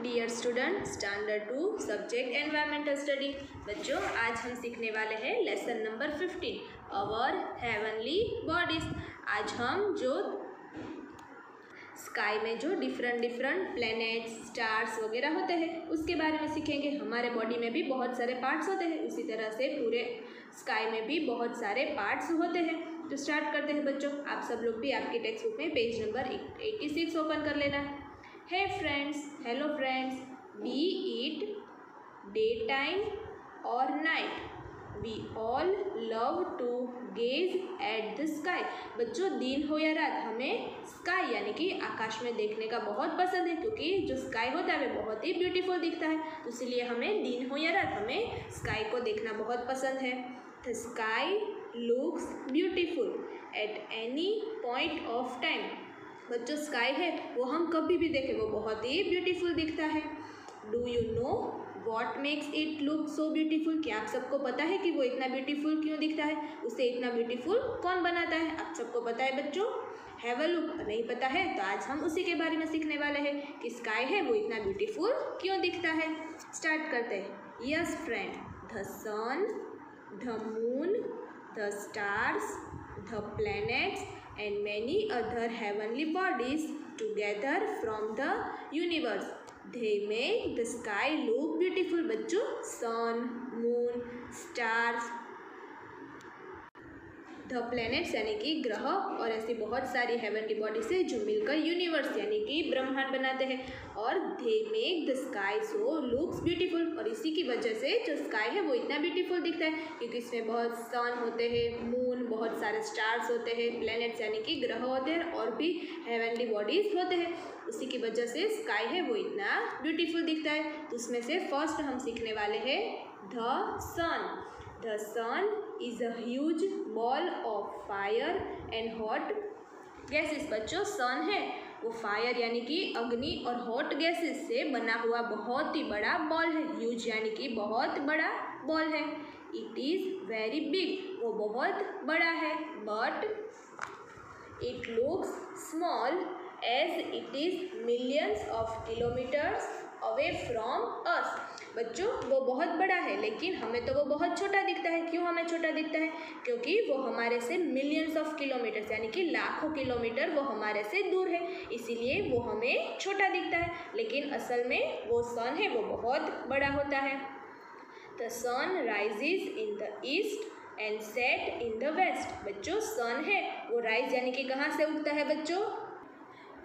Dear student, standard 2 subject environmental study. बच्चों, आज हम सीखने वाले हैं lesson number 15 our heavenly bodies. आज हम जो स्काई में जो डिफरेंट प्लैनेट्स, स्टार्स वगैरह होते हैं उसके बारे में सीखेंगे। हमारे बॉडी में भी बहुत सारे पार्ट्स होते हैं, उसी तरह से पूरे स्काई में भी बहुत सारे पार्ट्स होते हैं। तो स्टार्ट करते हैं बच्चों। आप सब लोग भी आपकी टेक्स्ट बुक में पेज नंबर 86 ओपन कर लेना है। Hey friends, hello friends, be it daytime or night, we all love to gaze at the sky। बच्चों, दिन हो या रात हमें स्काई यानी कि आकाश में देखने का बहुत पसंद है, क्योंकि जो स्काई होता है वो बहुत ही ब्यूटीफुल दिखता है। तो इसलिए हमें दिन हो या रात हमें स्काई को देखना बहुत पसंद है। The sky looks beautiful at any point of time। बच्चों, स्काई है वो हम कभी भी देखें वो बहुत ही ब्यूटीफुल दिखता है। Do you know what makes it look so beautiful? क्या आप सबको पता है कि वो इतना ब्यूटीफुल क्यों दिखता है? उसे इतना ब्यूटीफुल कौन बनाता है? आप सबको पता है बच्चों? Have a look. नहीं पता है तो आज हम उसी के बारे में सीखने वाले हैं कि स्काई है वो इतना ब्यूटीफुल क्यों दिखता है। स्टार्ट करते हैं। Yes friend, the sun, the moon, the stars, the planets and many other heavenly bodies together from the universe, they make the sky look beautiful। बच्चों, sun, moon, stars, the planets यानी कि ग्रह और ऐसी बहुत सारी हेवनली बॉडीज है जो मिलकर यूनिवर्स यानी कि ब्रह्मांड बनाते हैं, और they make the sky so looks beautiful. और इसी की वजह से जो स्काई है वो इतना ब्यूटीफुल दिखता है, क्योंकि इसमें बहुत सन होते हैं, मून, बहुत सारे स्टार्स होते हैं, प्लैनेट्स यानी कि ग्रह होते हैं, और भी हेवनली बॉडीज होते हैं। उसी की वजह से स्काई है वो इतना ब्यूटीफुल दिखता है। तो उसमें से फर्स्ट हम सीखने वाले हैं the sun. The sun is a huge ball of fire and hot gases। बच्चों, सन है वो फायर यानी कि अग्नि और हॉट गैसेस से बना हुआ बहुत ही बड़ा बॉल है। ह्यूज यानी कि बहुत बड़ा बॉल है। इट इज़ वेरी बिग, वो बहुत बड़ा है। But it looks small as it is millions of kilometres away from us. बच्चों, वो बहुत बड़ा है लेकिन हमें तो वो बहुत छोटा दिखता है। क्यों हमें छोटा दिखता है? क्योंकि वो हमारे से मिलियंस ऑफ किलोमीटर्स यानी कि लाखों किलोमीटर वो हमारे से दूर है, इसीलिए वो हमें छोटा दिखता है। लेकिन असल में वो सन है वो बहुत बड़ा होता है। The sun rises in the east and set in the west. बच्चों, सन है वो राइज यानी कि कहाँ से उगता है बच्चों?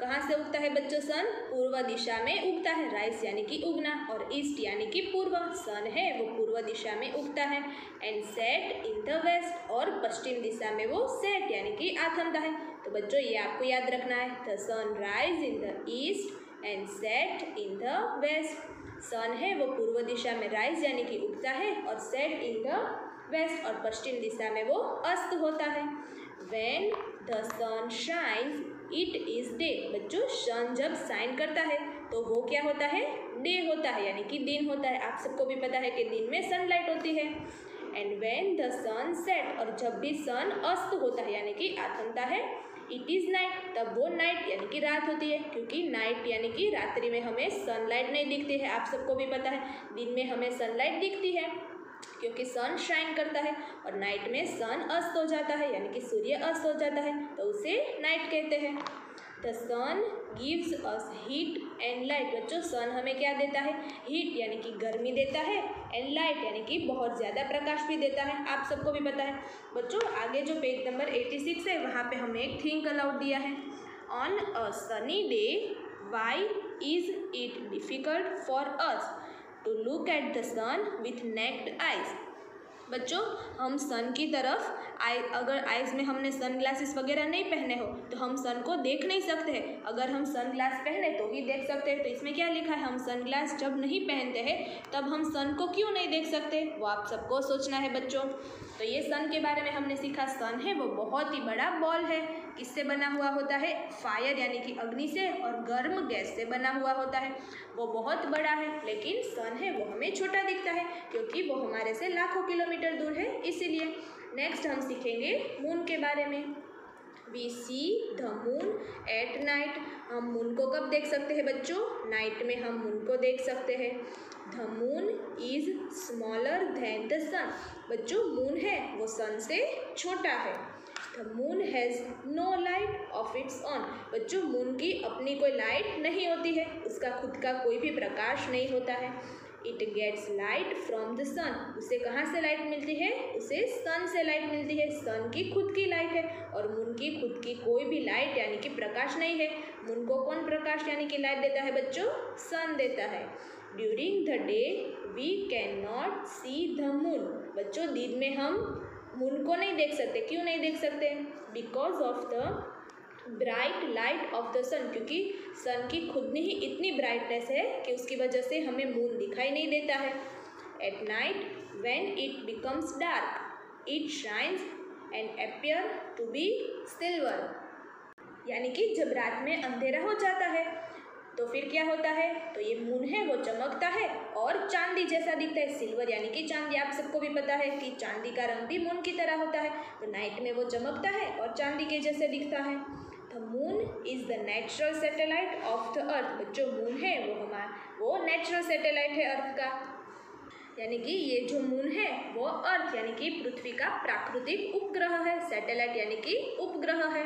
कहाँ से उगता है बच्चों? सन पूर्व दिशा में उगता है। राइज यानी कि उगना, और ईस्ट यानी कि पूर्व। सन है वो पूर्व दिशा में उगता है। And set in the west, और पश्चिम दिशा में वो सेट यानी कि आथमता है। तो बच्चों, ये आपको याद रखना है। The sun rise in the east and set in the west. Sun है वो पूर्व दिशा में राइज यानी कि उगता है, और सेट इन द वेस्ट, और पश्चिम दिशा में वो अस्त होता है। When the sun shines it is day. बच्चों, सन जब शाइन करता है तो वो क्या होता है? डे होता है यानी कि दिन होता है। आप सबको भी पता है कि दिन में सनलाइट होती है। And when the sun set, और जब भी सन अस्त होता है यानी कि आथमता है, इट इज़ नाइट, तब वो नाइट यानी कि रात होती है। क्योंकि नाइट यानी कि रात्रि में हमें सनलाइट नहीं दिखती है। आप सबको भी पता है दिन में हमें सनलाइट दिखती है क्योंकि सन शाइन करता है, और नाइट में सन अस्त हो जाता है यानी कि सूर्य अस्त हो जाता है, तो उसे नाइट कहते हैं। The sun gives us heat and light. बच्चों, सन हमें क्या देता है? हीट यानी कि गर्मी देता है, एंड लाइट यानी कि बहुत ज़्यादा प्रकाश भी देता है। आप सबको भी पता है। बच्चों, आगे जो पेज नंबर 86 है वहाँ पे हमें एक थिंक अलाउड दिया है। On a sunny day why is it difficult for us to look at the sun with naked eyes. बच्चों, हम सन की तरफ अगर आइज़ में हमने सन ग्लासेस वगैरह नहीं पहने हो तो हम सन को देख नहीं सकते हैं। अगर हम सन ग्लास पहने तो ही देख सकते हैं। तो इसमें क्या लिखा है? हम सन ग्लास जब नहीं पहनते हैं तब हम सन को क्यों नहीं देख सकते? वो आप सबको सोचना है बच्चों। तो ये सन के बारे में हमने सीखा। सन है वो बहुत ही बड़ा बॉल है। किससे बना हुआ होता है? फायर यानी कि अग्नि से और गर्म गैस से बना हुआ होता है। वो बहुत बड़ा है, लेकिन सन है वो हमें छोटा दिखता है क्योंकि वो हमारे से लाखों किलोमीटर दूर है, इसीलिए। नेक्स्ट हम सीखेंगे मून के बारे में। We see the moon at night. हम मून को कब देख सकते हैं बच्चों? नाइट में हम मून को देख सकते हैं। The moon is smaller than the sun. बच्चों मून है वो सन से छोटा है। The moon has no light of its own. बच्चों मून की अपनी कोई लाइट नहीं होती है, उसका खुद का कोई भी प्रकाश नहीं होता है। It gets light from the sun. उसे कहाँ से लाइट मिलती है? उसे सन से लाइट मिलती है। सन की खुद की लाइट है और मून की खुद की कोई भी लाइट यानी कि प्रकाश नहीं है। मून को कौन प्रकाश यानी कि लाइट देता है बच्चों? सन देता है। During the day we can not see the moon. बच्चों दिन में हम मून को नहीं देख सकते। क्यों नहीं देख सकते? Because of the bright light of the sun. क्योंकि सन की खुद में ही इतनी ब्राइटनेस है कि उसकी वजह से हमें मून दिखाई नहीं देता है। At night when it becomes dark it shines and appear to be silver. यानी कि जब रात में अंधेरा हो जाता है तो फिर क्या होता है? तो ये मून है वो चमकता है और चांदी जैसा दिखता है। सिल्वर यानी कि चांदी। आप सबको भी पता है कि चांदी का रंग भी मून की तरह होता है। तो नाइट में वो चमकता है और चांदी के जैसे दिखता है। The moon is the natural satellite of the earth. बच्चों मून है वो नेचुरल सैटेलाइट है अर्थ का। यानी कि ये जो मून है वो अर्थ यानी कि पृथ्वी का प्राकृतिक उपग्रह है। सैटेलाइट यानी कि उपग्रह है।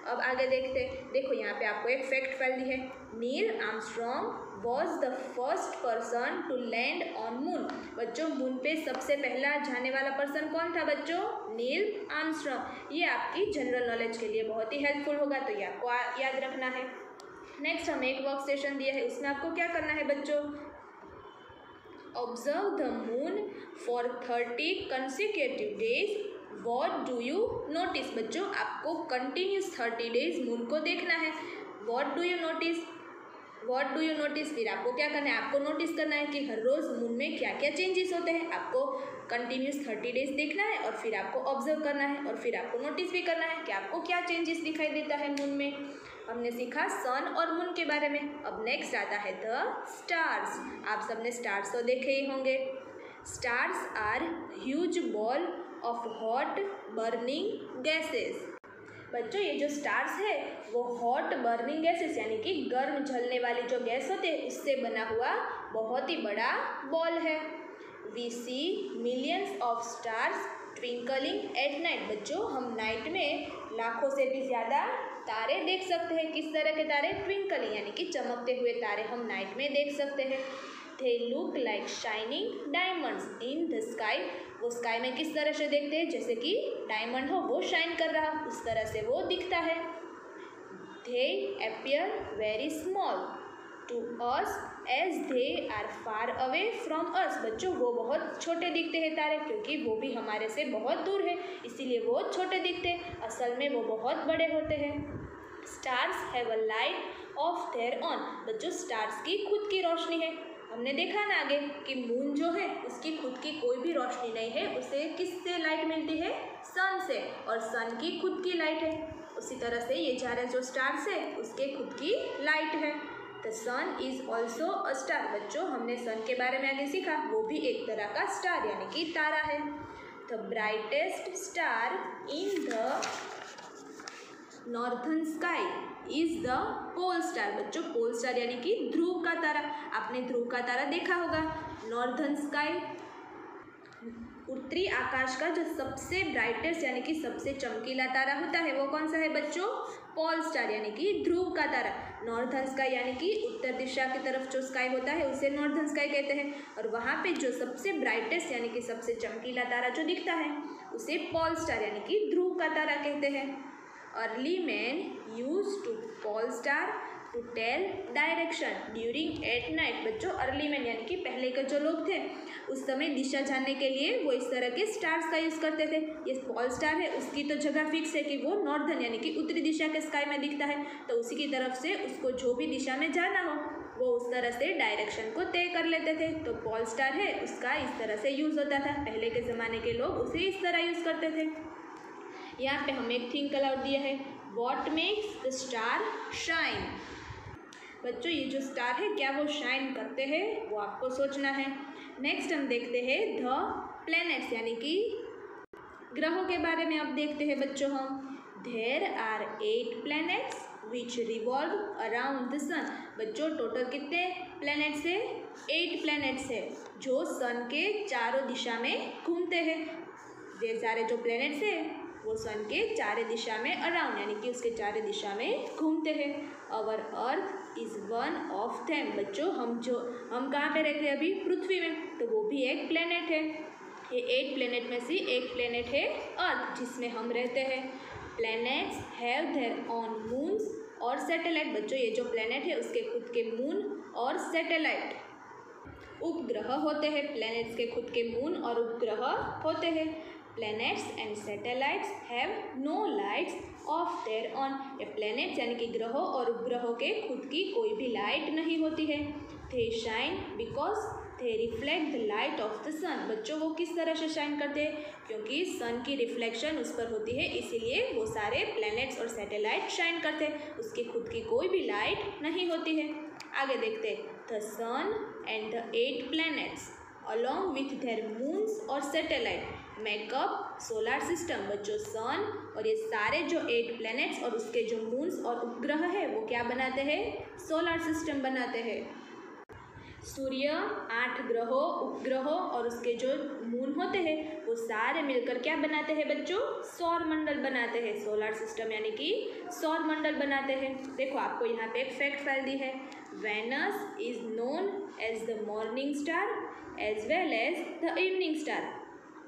अब आगे देखते हैं। देखो यहाँ पे आपको एक फैक्ट फाइल दी है। Neil Armstrong was the first person to land on moon. बच्चों मून पे सबसे पहला जाने वाला पर्सन कौन था बच्चों? Neil Armstrong. ये आपकी जनरल नॉलेज के लिए बहुत ही हेल्पफुल होगा, तो ये आपको याद रखना है। नेक्स्ट हमें एक वर्क सेशन दिया है, उसमें आपको क्या करना है बच्चों? Observe the moon for 30 consecutive days. What do you notice. बच्चों आपको कंटिन्यूस 30 डेज मून को देखना है। What do you notice? What do you notice फिर आपको क्या करना है? आपको नोटिस करना है कि हर रोज़ मून में क्या क्या चेंजेस होते हैं। आपको कंटिन्यूस 30 डेज देखना है और फिर आपको ऑब्जर्व करना है और फिर आपको नोटिस भी करना है कि आपको क्या चेंजेस दिखाई देता है मून में। हमने सीखा सन और मून के बारे में। अब नेक्स्ट आता है द स्टार्स। आप सबने स्टार्स तो देखे ही होंगे। Stars are huge ball of hot burning gases. बच्चों ये जो स्टार्स है वो हॉट बर्निंग गैसेस यानी कि गर्म जलने वाली जो गैस होती है उससे बना हुआ बहुत ही बड़ा बॉल है। We see millions of stars twinkling at night. बच्चों हम नाइट में लाखों से भी ज़्यादा तारे देख सकते हैं। किस तरह के तारे? ट्विंकलिंग यानी कि चमकते हुए तारे हम नाइट में देख सकते हैं। They look like shining diamonds in the sky. वो स्काई में किस तरह से देखते हैं? जैसे कि डायमंड हो वो शाइन कर रहा, उस तरह से वो दिखता है। They appear very small to us as they are far away from us. बच्चों वो बहुत छोटे दिखते हैं तारे, क्योंकि वो भी हमारे से बहुत दूर है, इसीलिए वो छोटे दिखते हैं। असल में वो बहुत बड़े होते हैं। Stars have a light of their on. बच्चों स्टार्स की खुद की रोशनी है। हमने देखा ना आगे कि मून जो है उसकी खुद की कोई भी रोशनी नहीं है, उसे किससे लाइट मिलती है? सन से, और सन की खुद की लाइट है। उसी तरह से ये चार जो स्टार्स है उसके खुद की लाइट है। The sun is also a star. बच्चों हमने सन के बारे में आगे सीखा, वो भी एक तरह का स्टार यानी कि तारा है। The brightest star in the northern sky is the pole star. बच्चों पोल स्टार यानी कि ध्रुव का तारा। आपने ध्रुव का तारा देखा होगा। नॉर्थन स्काई उत्तरी आकाश का जो सबसे ब्राइटेस्ट यानी कि सबसे चमकीला तारा होता है वो कौन सा है बच्चों? पोल स्टार यानी कि ध्रुव का तारा। नॉर्थन स्काई यानी कि उत्तर दिशा की तरफ जो स्काई होता है उसे नॉर्थन स्काई कहते हैं, और वहाँ पे जो सबसे ब्राइटेस्ट यानी कि सबसे चमकीला तारा जो दिखता है उसे पोल स्टार यानी कि ध्रुव का तारा कहते हैं। Early man use to pole star to tell direction during at night. बच्चों अर्ली मैन यानी कि पहले के जो लोग थे उस समय दिशा जानने के लिए वो इस तरह के स्टार्स का यूज़ करते थे। ये पोल स्टार है उसकी तो जगह फिक्स है कि वो नॉर्दर्न यानी कि उत्तरी दिशा के स्काई में दिखता है, तो उसी की तरफ से उसको जो भी दिशा में जाना हो वो उस तरह से डायरेक्शन को तय कर लेते थे। तो पोल स्टार है उसका इस तरह से यूज़ होता था। पहले के ज़माने के लोग उसे इस तरह यूज़ करते थे। यहाँ पे हमें एक थिंक अलाउड दिया है। What makes the star shine. बच्चों ये जो स्टार है क्या वो शाइन करते हैं, वो आपको सोचना है। नेक्स्ट हम देखते हैं द प्लैनेट्स यानी कि ग्रहों के बारे में अब देखते हैं बच्चों हम। There are 8 planets which revolve around the sun। बच्चों टोटल कितने प्लैनेट्स है? 8 प्लैनेट्स है जो सन के चारों दिशा में घूमते हैं। ये सारे जो प्लैनेट्स है वो सन के चारों दिशा में अराउंड यानी कि उसके चारों दिशा में घूमते हैं। Our earth is one of them. बच्चों हम कहाँ पे रहते हैं अभी? पृथ्वी में, तो वो भी एक प्लैनेट है। ये 8 प्लैनेट में से एक प्लैनेट है अर्थ जिसमें हम रहते हैं। Planets have their on moons और सैटेलाइट। बच्चों ये जो प्लैनेट है उसके खुद के मून और सैटेलाइट उपग्रह होते हैं। प्लैनेट्स के खुद के मून और उपग्रह होते हैं। Planets and satellites have no lights of their own. ये प्लैनेट्स यानी कि ग्रहों और उपग्रहों के खुद की कोई भी लाइट नहीं होती है। They shine because they reflect the light of the sun. बच्चों वो किस तरह से शाइन करते हैं? क्योंकि सन की रिफ्लेक्शन उस पर होती है, इसीलिए वो सारे प्लैनेट्स और सैटेलाइट शाइन करते हैं। उसकी खुद की कोई भी लाइट नहीं होती है। आगे देखते हैं। The sun and the 8 planets along with their moons और सैटेलाइट मेकअप सोलर सिस्टम। बच्चों सन और ये सारे जो 8 प्लैनेट्स और उसके जो मून्स और उपग्रह है वो क्या बनाते हैं? सोलर सिस्टम बनाते हैं। सूर्य 8 ग्रहों उपग्रहों और उसके जो मून होते हैं वो सारे मिलकर क्या बनाते हैं बच्चों? सौर मंडल बनाते हैं। सोलर सिस्टम यानी कि सौर मंडल बनाते हैं। देखो आपको यहाँ पे एक फैक्ट फाइल दी है। Venus is known as the morning star as well as the evening star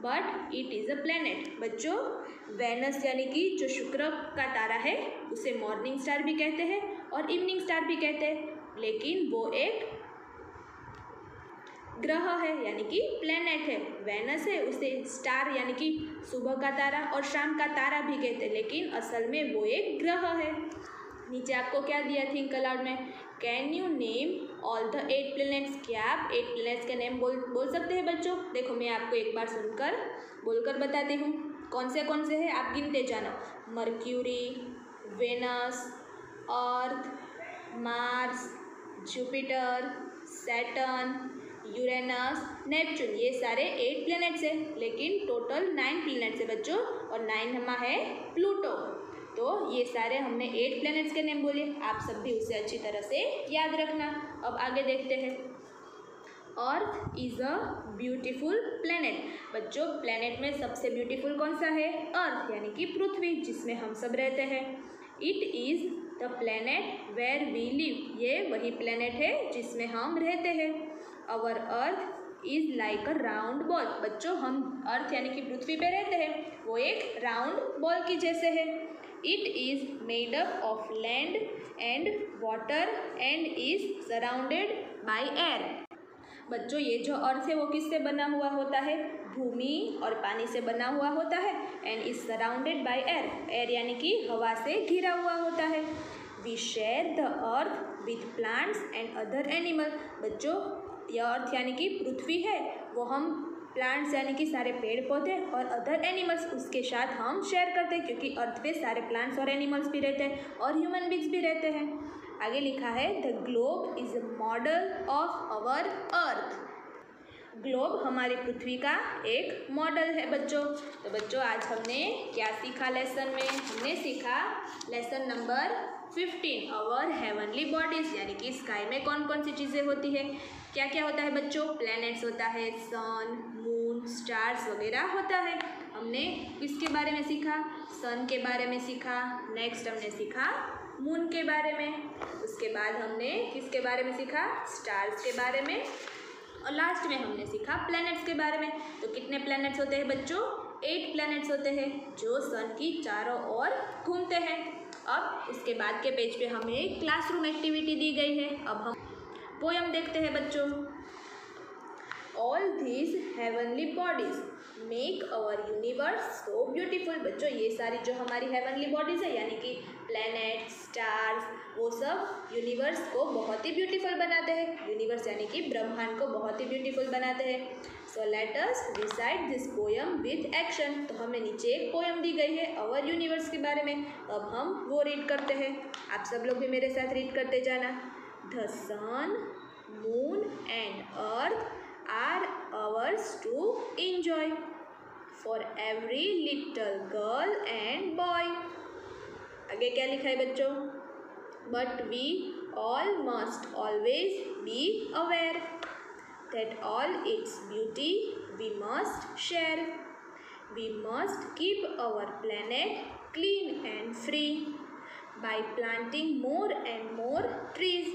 but it is a planet. बच्चों वेनस यानी कि जो शुक्र का तारा है उसे मॉर्निंग स्टार भी कहते हैं और इवनिंग स्टार भी कहते हैं, लेकिन वो एक ग्रह है यानी कि प्लैनेट है। वेनस है उसे स्टार यानी कि सुबह का तारा और शाम का तारा भी कहते हैं, लेकिन असल में वो एक ग्रह है। नीचे आपको क्या दिया थिंक अलाउड में? Can you name all the 8 planets. क्या आप 8 प्लैनेट्स के नेम बोल सकते हैं बच्चों? देखो मैं आपको एक बार सुनकर बोलकर बताती हूँ कौन से हैं, आप गिनते जाना। Mercury, Venus, Earth, Mars, Jupiter, Saturn, Uranus, Neptune. ये सारे 8 प्लैनेट्स हैं, लेकिन टोटल 9 प्लैनेट्स है बच्चों और 9वां है प्लूटो। तो ये सारे हमने 8 प्लैनेट्स के नेम बोले, आप सब भी उसे अच्छी तरह से याद रखना। अब आगे देखते हैं। Earth is a beautiful planet. बच्चों प्लैनेट में सबसे ब्यूटीफुल कौन सा है? अर्थ यानी कि पृथ्वी जिसमें हम सब रहते हैं। It is the planet where we live. ये वही प्लैनेट है जिसमें हम रहते हैं। Our earth is like a round ball. बच्चों हम अर्थ यानी कि पृथ्वी पे रहते हैं, वो एक राउंड बॉल की जैसे है। It is made up of land and water and is surrounded by air. बच्चों ये जो अर्थ है वो किससे बना हुआ होता है? भूमि और पानी से बना हुआ होता है। And is surrounded by air. Air यानी कि हवा से घिरा हुआ होता है। We share the earth with plants and other animal. बच्चों यह अर्थ यानी कि पृथ्वी है वो हम प्लांट्स यानी कि सारे पेड़ पौधे और अदर एनिमल्स उसके साथ हम शेयर करते हैं, क्योंकि अर्थ पे सारे प्लांट्स और एनिमल्स भी रहते हैं और ह्यूमन बींग्स भी रहते हैं। आगे लिखा है the globe is a model of our earth. Globe हमारी पृथ्वी का एक मॉडल है बच्चों। तो बच्चों आज हमने क्या सीखा लेसन में? हमने सीखा lesson number 15 our heavenly bodies, यानी कि स्काई में कौन कौन सी चीज़ें होती है, क्या क्या होता है बच्चों? प्लैनेट्स होता है, सन, मून, स्टार्स वगैरह होता है। हमने किसके बारे में सीखा? सन के बारे में सीखा। नेक्स्ट हमने सीखा मून के बारे में। उसके बाद हमने किसके बारे में सीखा? स्टार्स के बारे में। और लास्ट में हमने सीखा प्लैनेट्स के बारे में। तो कितने प्लैनेट्स होते हैं बच्चों? 8 प्लैनेट्स होते हैं जो सन की चारों ओर घूमते हैं। अब उसके बाद के पेज पे हमें क्लासरूम एक्टिविटी दी गई है। अब हम पोयम देखते हैं बच्चों। All these heavenly bodies make our universe so beautiful. बच्चों ये सारी जो हमारी हेवनली बॉडीज़ है यानी कि प्लैनेट, स्टार्स, वो सब यूनिवर्स को बहुत ही ब्यूटीफुल बनाते हैं। यूनिवर्स यानी कि ब्रह्मांड को बहुत ही ब्यूटीफुल बनाते हैं। So let us recite this poem with action. तो हमें नीचे एक पोयम दी गई है अवर यूनिवर्स के बारे में। अब हम वो रीड करते हैं। आप सब लोग भी मेरे साथ रीड करते जाना। The sun, moon and earth are ours to enjoy for every little girl and boy. आगे क्या लिखा है बच्चों? But we all must always be aware that all its beauty we must share. We must keep our planet clean and free by planting more and more trees.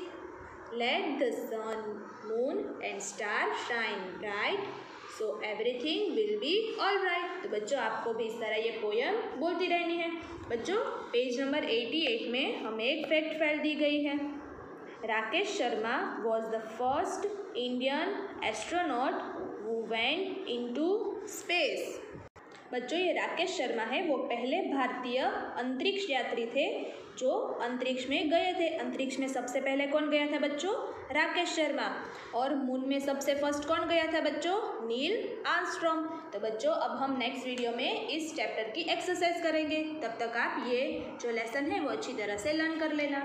Let the sun, moon and stars shine bright so everything will be all right. तो बच्चों आपको भी इस तरह ये poem बोलती रहनी है. बच्चों पेज नंबर 88 में हमें एक फैक्ट फाइल दी गई है. Rakesh Sharma was the first Indian astronaut who went into space. बच्चों ये राकेश शर्मा है, वो पहले भारतीय अंतरिक्ष यात्री थे जो अंतरिक्ष में गए थे. अंतरिक्ष में सबसे पहले कौन गया था बच्चों? राकेश शर्मा. और मून में सबसे फर्स्ट कौन गया था बच्चों? Neil Armstrong. तो बच्चों अब हम नेक्स्ट वीडियो में इस चैप्टर की एक्सरसाइज करेंगे. तब तक आप ये जो लेसन है वो अच्छी तरह से लर्न कर लेना.